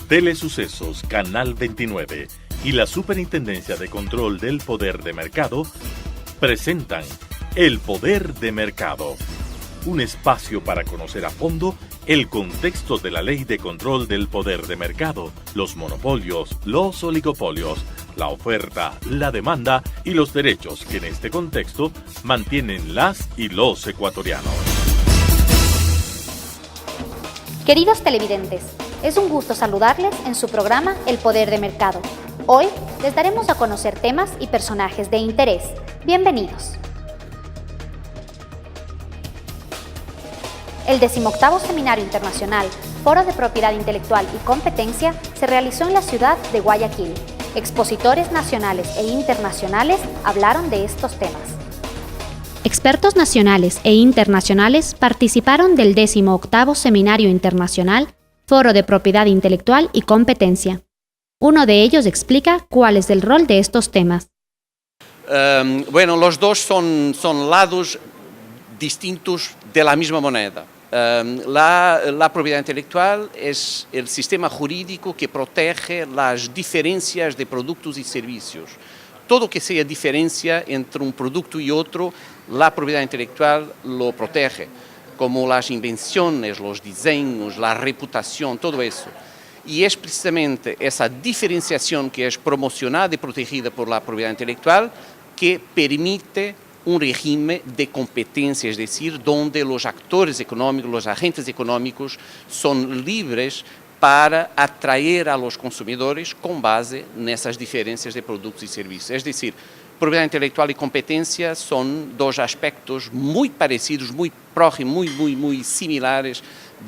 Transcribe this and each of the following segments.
Telesucesos, Canal 29 y la Superintendencia de Control del Poder de Mercado presentan El Poder de Mercado, un espacio para conocer a fondo el contexto de la Ley de Control del Poder de Mercado, los monopolios, los oligopolios, la oferta, la demanda y los derechos que en este contexto mantienen las y los ecuatorianos. Queridos televidentes, es un gusto saludarles en su programa El Poder de Mercado. Hoy les daremos a conocer temas y personajes de interés. Bienvenidos. El 18º Seminario Internacional Foro de Propiedad Intelectual y Competencia se realizó en la ciudad de Guayaquil. Expositores nacionales e internacionales hablaron de estos temas. Expertos nacionales e internacionales participaron del 18º Seminario Internacional Foro de Propiedad Intelectual y Competencia. Uno de ellos explica cuál es el rol de estos temas. Los dos son lados distintos de la misma moneda. La propiedad intelectual es el sistema jurídico que protege las diferencias de productos y servicios. Todo que sea diferencia entre un producto y otro, la propiedad intelectual lo protege, como las invenciones, los diseños, la reputación, todo eso. Y es precisamente esa diferenciación que es promocionada y protegida por la propiedad intelectual que permite un régimen de competencia, es decir, donde los actores económicos, los agentes económicos son libres para atraer a los consumidores con base en esas diferencias de productos y servicios. Es decir, propiedad intelectual y competencia son dos aspectos muy parecidos, muy próximos, muy similares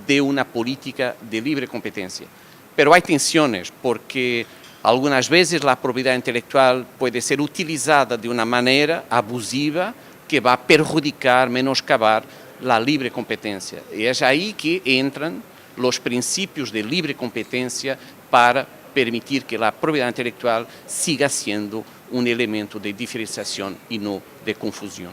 de una política de libre competencia. Pero hay tensiones porque algunas veces la propiedad intelectual puede ser utilizada de una manera abusiva que va a perjudicar, menoscabar la libre competencia. Y es ahí que entran los principios de libre competencia para permitir que la propiedad intelectual siga siendo un elemento de diferenciación y no de confusión.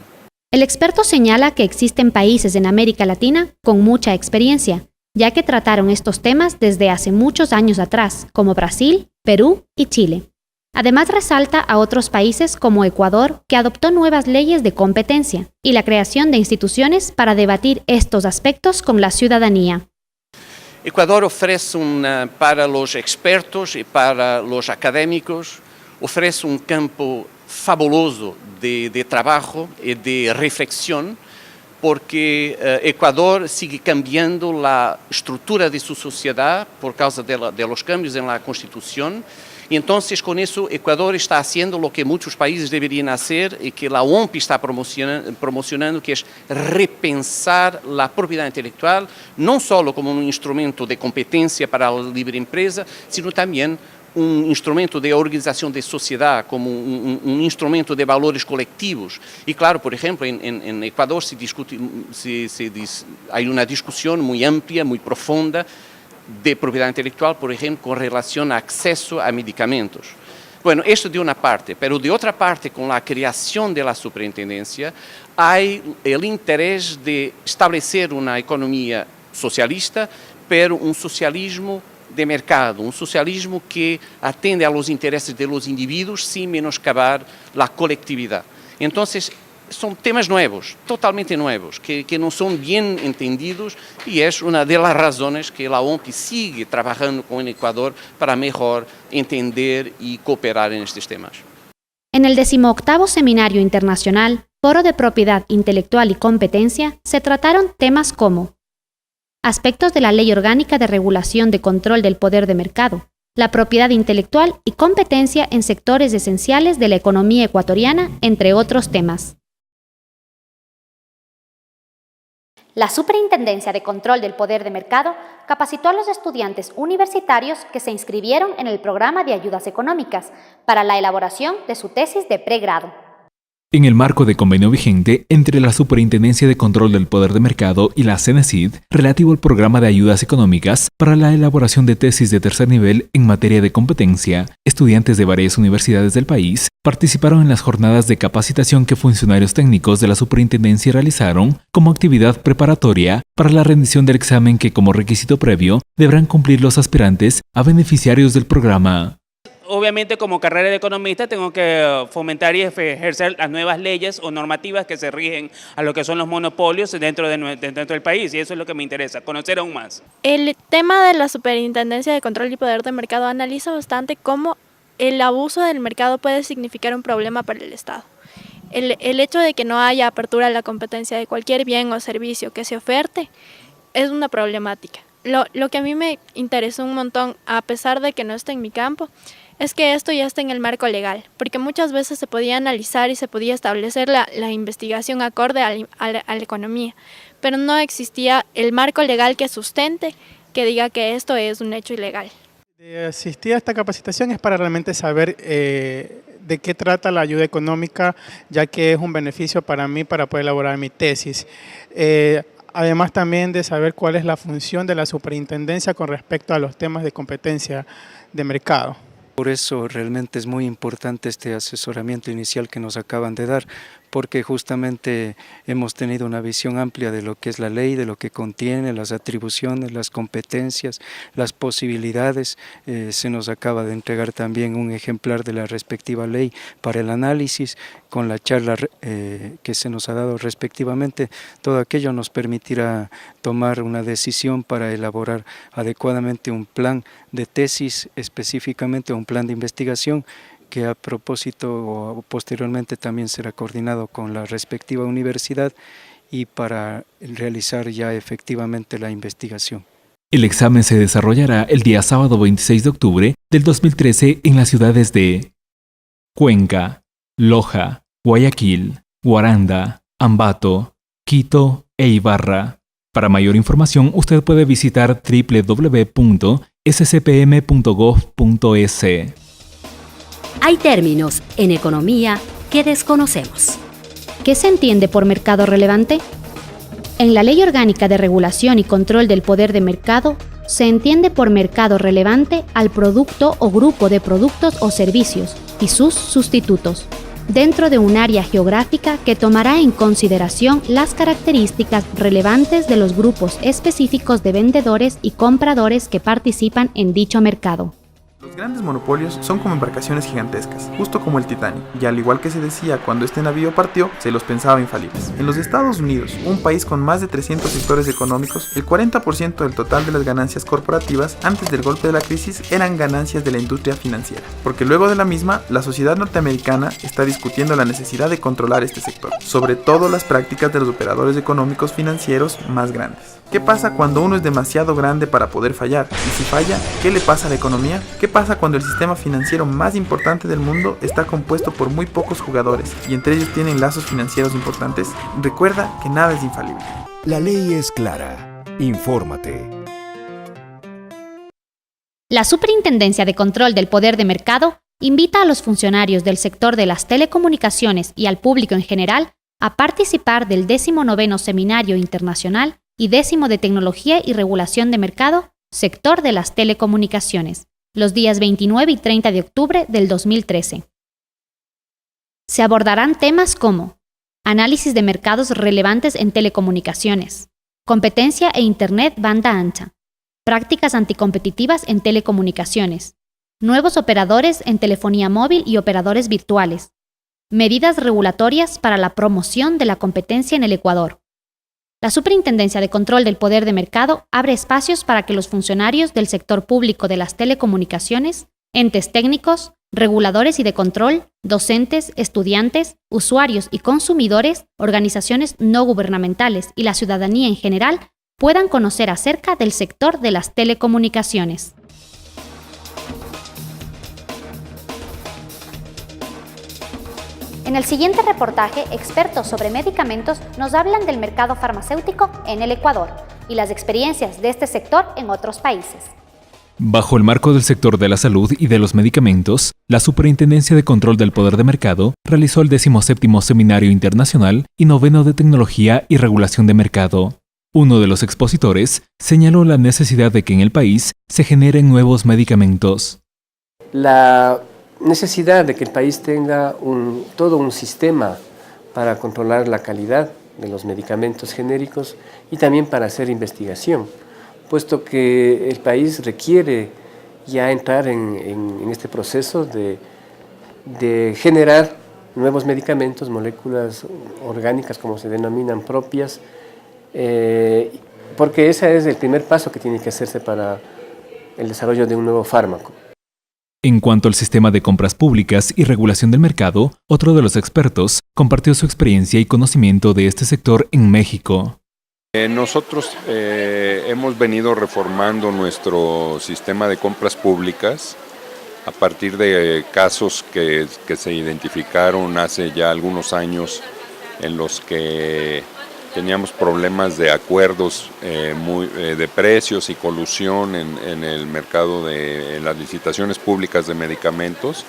El experto señala que existen países en América Latina con mucha experiencia, ya que trataron estos temas desde hace muchos años atrás, como Brasil, Perú y Chile. Además resalta a otros países como Ecuador, que adoptó nuevas leyes de competencia y la creación de instituciones para debatir estos aspectos con la ciudadanía. Ecuador ofrece para los expertos y para los académicos, ofrece un campo fabuloso de trabajo y de reflexión, porque Ecuador sigue cambiando la estructura de su sociedad por causa de los cambios en la Constitución. Y entonces con eso Ecuador está haciendo lo que muchos países deberían hacer y que la OMP está promocionando, que es repensar la propiedad intelectual, no solo como un instrumento de competencia para la libre empresa, sino también un instrumento de organización de sociedad, como un instrumento de valores colectivos. Y claro, por ejemplo, en Ecuador hay una discusión muy amplia, muy profunda, de propiedad intelectual, por ejemplo, con relación a acceso a medicamentos. Bueno, esto de una parte, pero de otra parte, con la creación de la superintendencia, hay el interés de establecer una economía socialista, pero un socialismo de mercado, un socialismo que atiende a los intereses de los individuos sin menoscabar la colectividad. Entonces, son temas nuevos, totalmente nuevos, que no son bien entendidos y es una de las razones que la OMP sigue trabajando con el Ecuador para mejor entender y cooperar en estos temas. En el 18º Seminario Internacional Foro de Propiedad Intelectual y Competencia se trataron temas como aspectos de la Ley Orgánica de Regulación de Control del Poder de Mercado, la propiedad intelectual y competencia en sectores esenciales de la economía ecuatoriana, entre otros temas. La Superintendencia de Control del Poder de Mercado capacitó a los estudiantes universitarios que se inscribieron en el programa de ayudas económicas para la elaboración de su tesis de pregrado. En el marco de convenio vigente entre la Superintendencia de Control del Poder de Mercado y la CENESID, relativo al programa de ayudas económicas para la elaboración de tesis de tercer nivel en materia de competencia, estudiantes de varias universidades del país participaron en las jornadas de capacitación que funcionarios técnicos de la Superintendencia realizaron como actividad preparatoria para la rendición del examen que, como requisito previo, deberán cumplir los aspirantes a beneficiarios del programa. Obviamente, como carrera de economista, tengo que fomentar y ejercer las nuevas leyes o normativas que se rigen a lo que son los monopolios dentro del país, y eso es lo que me interesa, conocer aún más. El tema de la Superintendencia de Control y Poder de Mercado analiza bastante cómo el abuso del mercado puede significar un problema para el Estado. El hecho de que no haya apertura a la competencia de cualquier bien o servicio que se oferte es una problemática. Lo que a mí me interesó un montón, a pesar de que no está en mi campo, es que esto ya está en el marco legal, porque muchas veces se podía analizar y se podía establecer la investigación acorde a la economía, pero no existía el marco legal que sustente, que diga que esto es un hecho ilegal. Asistir a esta capacitación es para realmente saber de qué trata la ayuda económica, ya que es un beneficio para mí para poder elaborar mi tesis. Además también de saber cuál es la función de la superintendencia con respecto a los temas de competencia de mercado. Por eso realmente es muy importante este asesoramiento inicial que nos acaban de dar, porque justamente hemos tenido una visión amplia de lo que es la ley, de lo que contiene, las atribuciones, las competencias, las posibilidades. Se nos acaba de entregar también un ejemplar de la respectiva ley para el análisis, con la charla que se nos ha dado respectivamente. Todo aquello nos permitirá tomar una decisión para elaborar adecuadamente un plan de tesis, específicamente un plan de investigación, que a propósito o posteriormente también será coordinado con la respectiva universidad y para realizar ya efectivamente la investigación. El examen se desarrollará el día sábado 26 de octubre del 2013 en las ciudades de Cuenca, Loja, Guayaquil, Guaranda, Ambato, Quito e Ibarra. Para mayor información, usted puede visitar www.scpm.gov.es. Hay términos en economía que desconocemos. ¿Qué se entiende por mercado relevante? En la Ley Orgánica de Regulación y Control del Poder de Mercado, se entiende por mercado relevante al producto o grupo de productos o servicios y sus sustitutos, dentro de un área geográfica que tomará en consideración las características relevantes de los grupos específicos de vendedores y compradores que participan en dicho mercado. Los grandes monopolios son como embarcaciones gigantescas, justo como el Titanic, y al igual que se decía cuando este navío partió, se los pensaba infalibles. En los Estados Unidos, un país con más de 300 sectores económicos, el 40% del total de las ganancias corporativas antes del golpe de la crisis eran ganancias de la industria financiera, porque luego de la misma, la sociedad norteamericana está discutiendo la necesidad de controlar este sector, sobre todo las prácticas de los operadores económicos financieros más grandes. ¿Qué pasa cuando uno es demasiado grande para poder fallar? Y si falla, ¿qué le pasa a la economía? ¿Qué pasa cuando el sistema financiero más importante del mundo está compuesto por muy pocos jugadores y entre ellos tienen lazos financieros importantes? Recuerda que nada es infalible. La ley es clara. Infórmate. La Superintendencia de Control del Poder de Mercado invita a los funcionarios del sector de las telecomunicaciones y al público en general a participar del 19º Seminario Internacional y 10º de Tecnología y Regulación de Mercado, Sector de las Telecomunicaciones, los días 29 y 30 de octubre del 2013. Se abordarán temas como análisis de mercados relevantes en telecomunicaciones, competencia e Internet banda ancha, prácticas anticompetitivas en telecomunicaciones, nuevos operadores en telefonía móvil y operadores virtuales, medidas regulatorias para la promoción de la competencia en el Ecuador. La Superintendencia de Control del Poder de Mercado abre espacios para que los funcionarios del sector público de las telecomunicaciones, entes técnicos, reguladores y de control, docentes, estudiantes, usuarios y consumidores, organizaciones no gubernamentales y la ciudadanía en general puedan conocer acerca del sector de las telecomunicaciones. En el siguiente reportaje, expertos sobre medicamentos nos hablan del mercado farmacéutico en el Ecuador y las experiencias de este sector en otros países. Bajo el marco del sector de la salud y de los medicamentos, la Superintendencia de Control del Poder de Mercado realizó el 17º Seminario Internacional y 9º de Tecnología y Regulación de Mercado. Uno de los expositores señaló la necesidad de que en el país se generen nuevos medicamentos. La necesidad de que el país tenga todo un sistema para controlar la calidad de los medicamentos genéricos y también para hacer investigación, puesto que el país requiere ya entrar en este proceso de generar nuevos medicamentos, moléculas orgánicas como se denominan propias, porque ese es el primer paso que tiene que hacerse para el desarrollo de un nuevo fármaco. En cuanto al sistema de compras públicas y regulación del mercado, otro de los expertos compartió su experiencia y conocimiento de este sector en México. Nosotros hemos venido reformando nuestro sistema de compras públicas a partir de casos que se identificaron hace ya algunos años en los que teníamos problemas de acuerdos de precios y colusión en el mercado en las licitaciones públicas de medicamentos,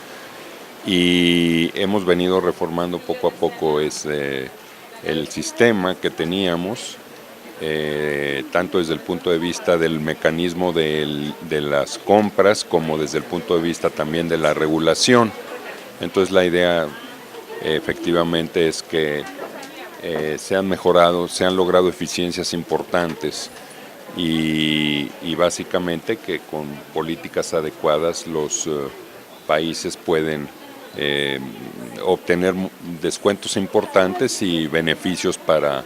y hemos venido reformando poco a poco el sistema que teníamos, tanto desde el punto de vista del mecanismo de las compras como desde el punto de vista también de la regulación. Entonces la idea efectivamente es que se han logrado eficiencias importantes y básicamente que con políticas adecuadas los países pueden obtener descuentos importantes y beneficios para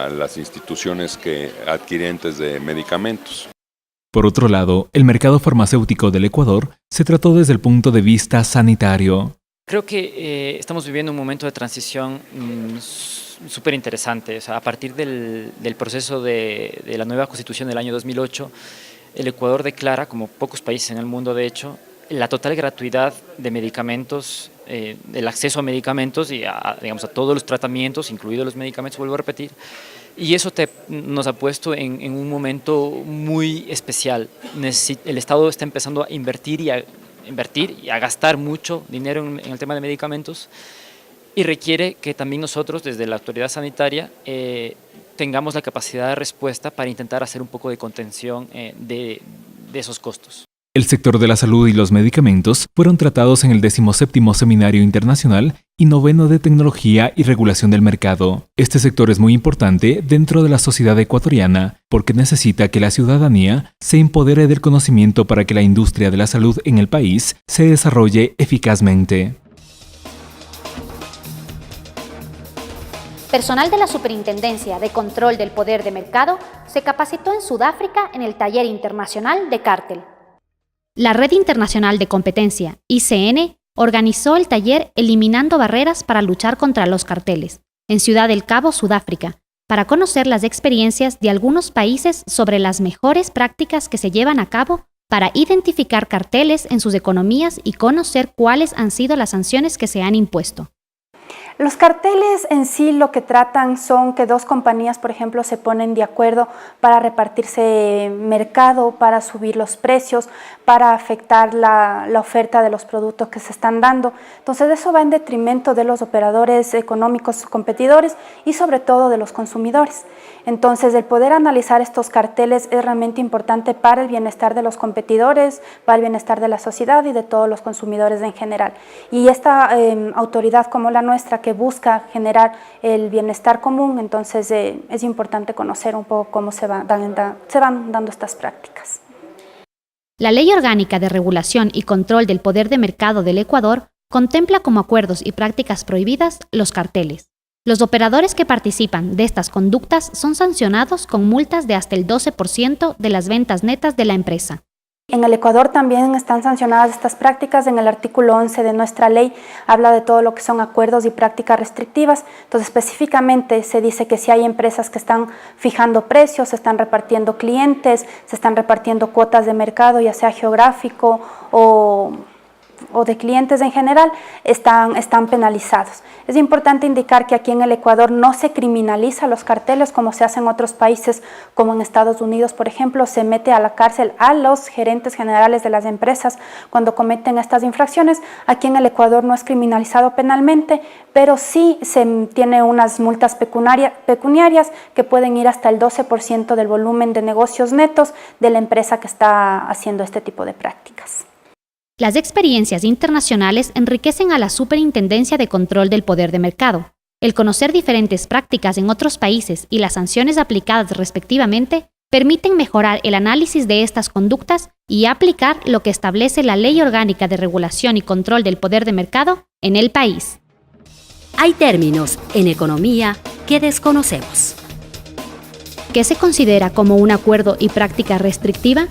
las instituciones adquirientes de medicamentos. Por otro lado, el mercado farmacéutico del Ecuador se trató desde el punto de vista sanitario. Creo que estamos viviendo un momento de transición súper interesante. O sea, a partir del proceso de la nueva Constitución del año 2008, el Ecuador declara, como pocos países en el mundo de hecho, la total gratuidad de medicamentos, el acceso a medicamentos y a todos los tratamientos, incluidos los medicamentos, vuelvo a repetir. Y eso nos ha puesto en un momento muy especial. El Estado está empezando a invertir y a gastar mucho dinero en el tema de medicamentos, y requiere que también nosotros desde la autoridad sanitaria tengamos la capacidad de respuesta para intentar hacer un poco de contención de esos costos. El sector de la salud y los medicamentos fueron tratados en el 17º Seminario Internacional y 9º de Tecnología y Regulación del Mercado. Este sector es muy importante dentro de la sociedad ecuatoriana porque necesita que la ciudadanía se empodere del conocimiento para que la industria de la salud en el país se desarrolle eficazmente. Personal de la Superintendencia de Control del Poder de Mercado se capacitó en Sudáfrica en el Taller Internacional de Cártel. La Red Internacional de Competencia, ICN, organizó el taller Eliminando Barreras para Luchar contra los Carteles, en Ciudad del Cabo, Sudáfrica, para conocer las experiencias de algunos países sobre las mejores prácticas que se llevan a cabo para identificar carteles en sus economías y conocer cuáles han sido las sanciones que se han impuesto. Los carteles en sí lo que tratan son que dos compañías, por ejemplo, se ponen de acuerdo para repartirse mercado, para subir los precios, para afectar la oferta de los productos que se están dando. Entonces eso va en detrimento de los operadores económicos competidores y sobre todo de los consumidores. Entonces el poder analizar estos carteles es realmente importante para el bienestar de los competidores, para el bienestar de la sociedad y de todos los consumidores en general. Y esta autoridad como la nuestra que busca generar el bienestar común, entonces es importante conocer un poco cómo se van dando estas prácticas. La Ley Orgánica de Regulación y Control del Poder de Mercado del Ecuador contempla como acuerdos y prácticas prohibidas los carteles. Los operadores que participan de estas conductas son sancionados con multas de hasta el 12% de las ventas netas de la empresa. En el Ecuador también están sancionadas estas prácticas. En el artículo 11 de nuestra ley habla de todo lo que son acuerdos y prácticas restrictivas. Entonces específicamente se dice que si hay empresas que están fijando precios, se están repartiendo clientes, se están repartiendo cuotas de mercado, ya sea geográfico o o de clientes en general están penalizados. Es importante indicar que aquí en el Ecuador no se criminaliza los carteles como se hace en otros países, como en Estados Unidos, por ejemplo, se mete a la cárcel a los gerentes generales de las empresas cuando cometen estas infracciones. Aquí en el Ecuador no es criminalizado penalmente, pero sí se tiene unas multas pecuniarias que pueden ir hasta el 12% del volumen de negocios netos de la empresa que está haciendo este tipo de prácticas. Las experiencias internacionales enriquecen a la Superintendencia de Control del Poder de Mercado. El conocer diferentes prácticas en otros países y las sanciones aplicadas respectivamente permiten mejorar el análisis de estas conductas y aplicar lo que establece la Ley Orgánica de Regulación y Control del Poder de Mercado en el país. Hay términos en economía que desconocemos. ¿Qué se considera como un acuerdo y práctica restrictiva?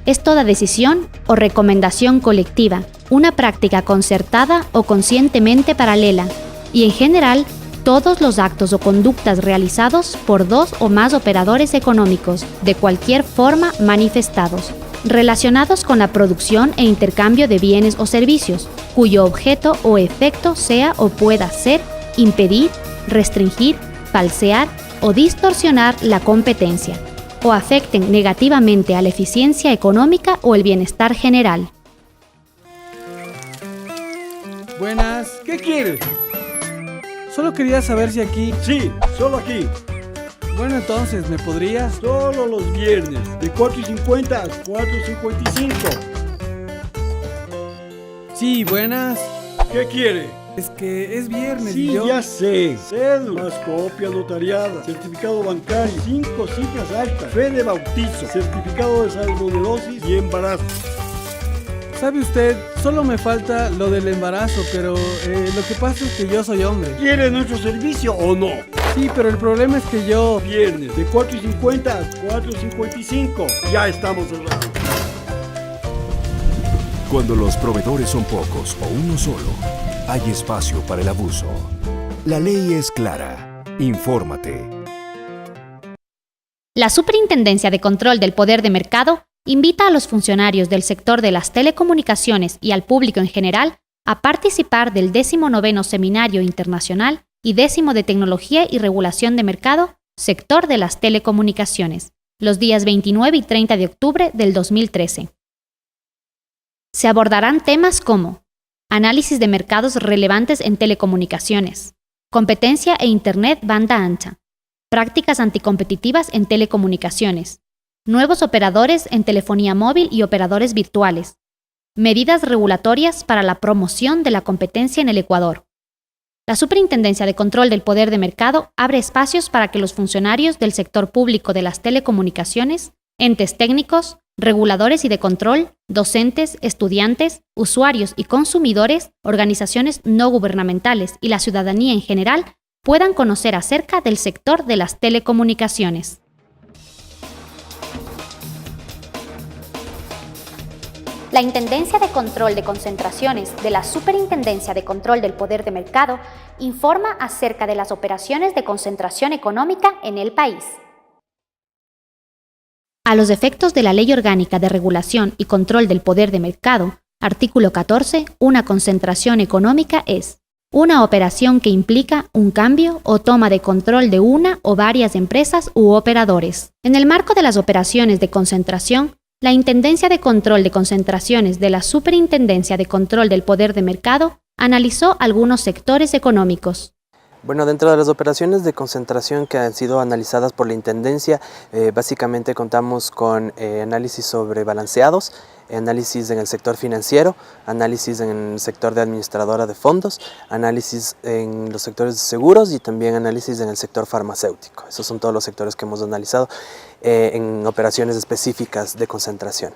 Es toda decisión o recomendación colectiva, una práctica concertada o conscientemente paralela, y en general, todos los actos o conductas realizados por dos o más operadores económicos, de cualquier forma manifestados, relacionados con la producción e intercambio de bienes o servicios, cuyo objeto o efecto sea o pueda ser impedir, restringir, falsear o distorsionar la competencia, o afecten negativamente a la eficiencia económica o el bienestar general. Buenas, ¿qué quieres? Solo quería saber si aquí... Sí, solo aquí. Bueno, entonces, ¿me podrías? Solo los viernes, de 4:50 a 4:55. Sí, buenas. ¿Qué quiere? Es que es viernes Sí, y yo... ya sé. Cédulas, copia notariada, certificado bancario, 5 cifras altas, fe de bautizo, certificado de salmonelosis y embarazo. ¿Sabe usted? Solo me falta lo del embarazo, pero lo que pasa es que yo soy hombre. ¿Quiere nuestro servicio o no? Sí, pero el problema es que yo... Viernes, de 4:50 a 4:55. Ya estamos cerrados. Cuando los proveedores son pocos o uno solo, hay espacio para el abuso. La ley es clara. Infórmate. La Superintendencia de Control del Poder de Mercado invita a los funcionarios del sector de las telecomunicaciones y al público en general a participar del 19º Seminario Internacional y 10º de Tecnología y Regulación de Mercado, Sector de las Telecomunicaciones, los días 29 y 30 de octubre del 2013. Se abordarán temas como análisis de mercados relevantes en telecomunicaciones, competencia e Internet banda ancha, prácticas anticompetitivas en telecomunicaciones, nuevos operadores en telefonía móvil y operadores virtuales, medidas regulatorias para la promoción de la competencia en el Ecuador. La Superintendencia de Control del Poder de Mercado abre espacios para que los funcionarios del sector público de las telecomunicaciones, entes técnicos, reguladores y de control, docentes, estudiantes, usuarios y consumidores, organizaciones no gubernamentales y la ciudadanía en general puedan conocer acerca del sector de las telecomunicaciones. La Intendencia de Control de Concentraciones de la Superintendencia de Control del Poder de Mercado informa acerca de las operaciones de concentración económica en el país. A los efectos de la Ley Orgánica de Regulación y Control del Poder de Mercado, artículo 14, una concentración económica es una operación que implica un cambio o toma de control de una o varias empresas u operadores. En el marco de las operaciones de concentración, la Intendencia de Control de Concentraciones de la Superintendencia de Control del Poder de Mercado analizó algunos sectores económicos. Bueno, dentro de las operaciones de concentración que han sido analizadas por la Intendencia, básicamente contamos con análisis sobre balanceados, análisis en el sector financiero, análisis en el sector de administradora de fondos, análisis en los sectores de seguros y también análisis en el sector farmacéutico. Esos son todos los sectores que hemos analizado en operaciones específicas de concentración.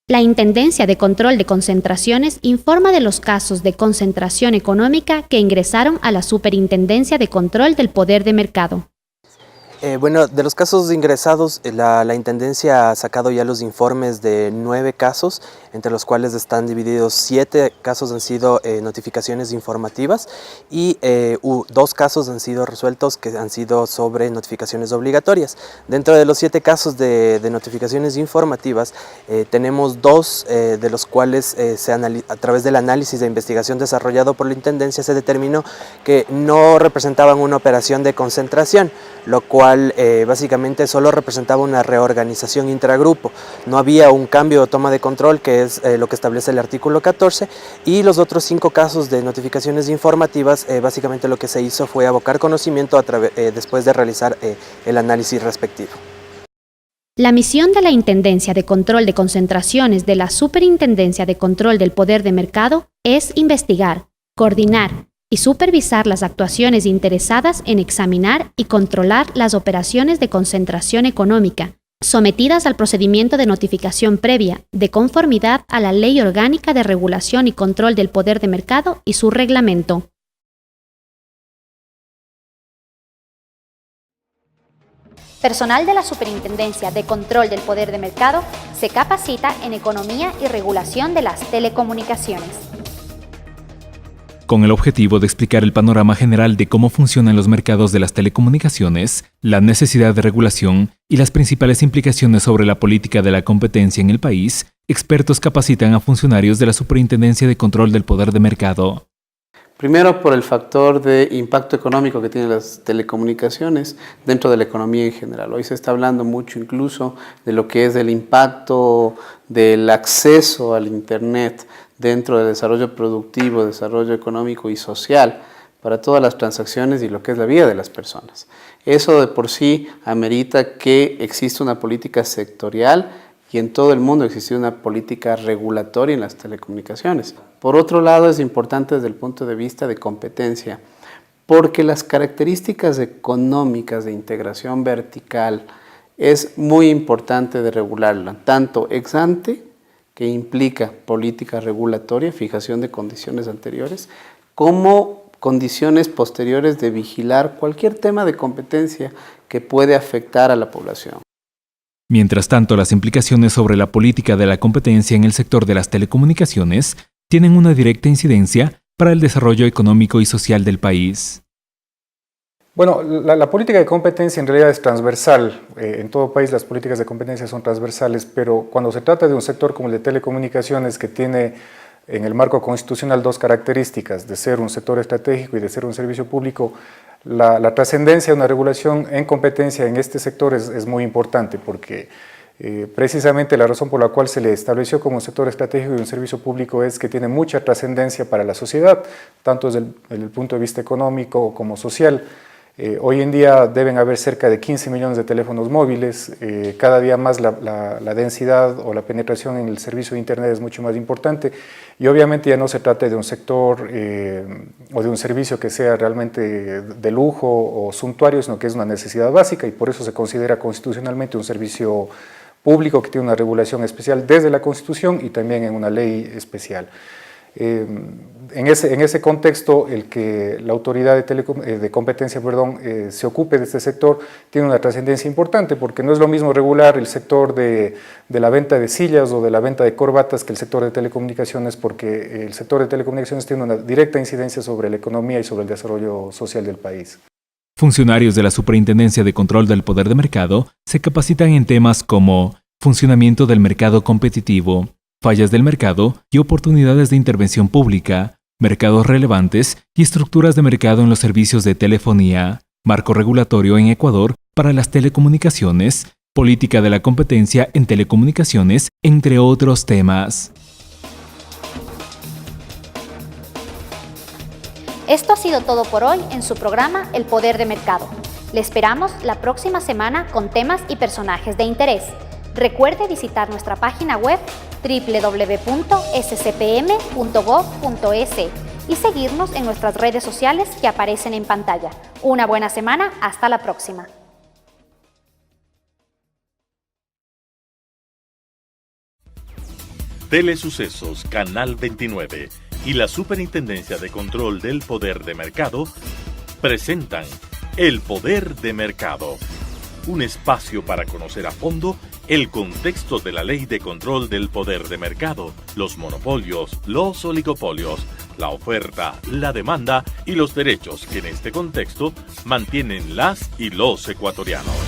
La Intendencia de Control de Concentraciones informa de los casos de concentración económica que ingresaron a la Superintendencia de Control del Poder de Mercado. Bueno, de los casos ingresados, la Intendencia ha sacado ya los informes de 9 casos, entre los cuales están divididos 7 casos han sido notificaciones informativas y 2 casos han sido resueltos que han sido sobre notificaciones obligatorias. Dentro de los 7 casos de notificaciones informativas, tenemos 2 de los cuales a través del análisis de investigación desarrollado por la Intendencia se determinó que no representaban una operación de concentración, lo cual básicamente solo representaba una reorganización intragrupo. No había un cambio o toma de control, que es lo que establece el artículo 14, y los otros 5 casos de notificaciones informativas, básicamente lo que se hizo fue abocar conocimiento después de realizar el análisis respectivo. La misión de la Intendencia de Control de Concentraciones de la Superintendencia de Control del Poder de Mercado es investigar, coordinar y supervisar las actuaciones interesadas en examinar y controlar las operaciones de concentración económica, sometidas al procedimiento de notificación previa, de conformidad a la Ley Orgánica de Regulación y Control del Poder de Mercado y su reglamento. Personal de la Superintendencia de Control del Poder de Mercado se capacita en Economía y Regulación de las Telecomunicaciones. Con el objetivo de explicar el panorama general de cómo funcionan los mercados de las telecomunicaciones, la necesidad de regulación y las principales implicaciones sobre la política de la competencia en el país, expertos capacitan a funcionarios de la Superintendencia de Control del Poder de Mercado. Primero, por el factor de impacto económico que tienen las telecomunicaciones dentro de la economía en general. Hoy se está hablando mucho incluso de lo que es el impacto del acceso al Internet dentro del desarrollo productivo, desarrollo económico y social para todas las transacciones y lo que es la vida de las personas. Eso de por sí amerita que exista una política sectorial y en todo el mundo existe una política regulatoria en las telecomunicaciones. Por otro lado, es importante desde el punto de vista de competencia, porque las características económicas de integración vertical es muy importante de regularla, tanto ex ante, que implica política regulatoria, fijación de condiciones anteriores, como condiciones posteriores de vigilar cualquier tema de competencia que puede afectar a la población. Mientras tanto, las implicaciones sobre la política de la competencia en el sector de las telecomunicaciones tienen una directa incidencia para el desarrollo económico y social del país. Bueno, la política de competencia en realidad es transversal. En todo país las políticas de competencia son transversales, pero cuando se trata de un sector como el de telecomunicaciones que tiene en el marco constitucional 2 características, de ser un sector estratégico y de ser un servicio público, la trascendencia de una regulación en competencia en este sector es muy importante porque precisamente la razón por la cual se le estableció como un sector estratégico y un servicio público es que tiene mucha trascendencia para la sociedad, tanto desde el punto de vista económico como social. Hoy en día deben haber cerca de 15 millones de teléfonos móviles, cada día más la densidad o la penetración en el servicio de Internet es mucho más importante y obviamente ya no se trata de un sector o de un servicio que sea realmente de lujo o suntuario, sino que es una necesidad básica y por eso se considera constitucionalmente un servicio público que tiene una regulación especial desde la Constitución y también en una ley especial. En ese contexto, el que la autoridad de competencia se ocupe de este sector tiene una trascendencia importante porque no es lo mismo regular el sector de la venta de sillas o de la venta de corbatas que el sector de telecomunicaciones porque el sector de telecomunicaciones tiene una directa incidencia sobre la economía y sobre el desarrollo social del país. Funcionarios de la Superintendencia de Control del Poder de Mercado se capacitan en temas como funcionamiento del mercado competitivo, fallas del mercado y oportunidades de intervención pública, mercados relevantes y estructuras de mercado en los servicios de telefonía, marco regulatorio en Ecuador para las telecomunicaciones, política de la competencia en telecomunicaciones, entre otros temas. Esto ha sido todo por hoy en su programa El Poder de Mercado. Le esperamos la próxima semana con temas y personajes de interés. Recuerde visitar nuestra página web www.scpm.gov.es y seguirnos en nuestras redes sociales que aparecen en pantalla. Una buena semana, hasta la próxima. Telesucesos, Canal 29 y la Superintendencia de Control del Poder de Mercado presentan El Poder de Mercado, un espacio para conocer a fondo el contexto de la Ley de Control del Poder de Mercado, los monopolios, los oligopolios, la oferta, la demanda y los derechos que en este contexto mantienen las y los ecuatorianos.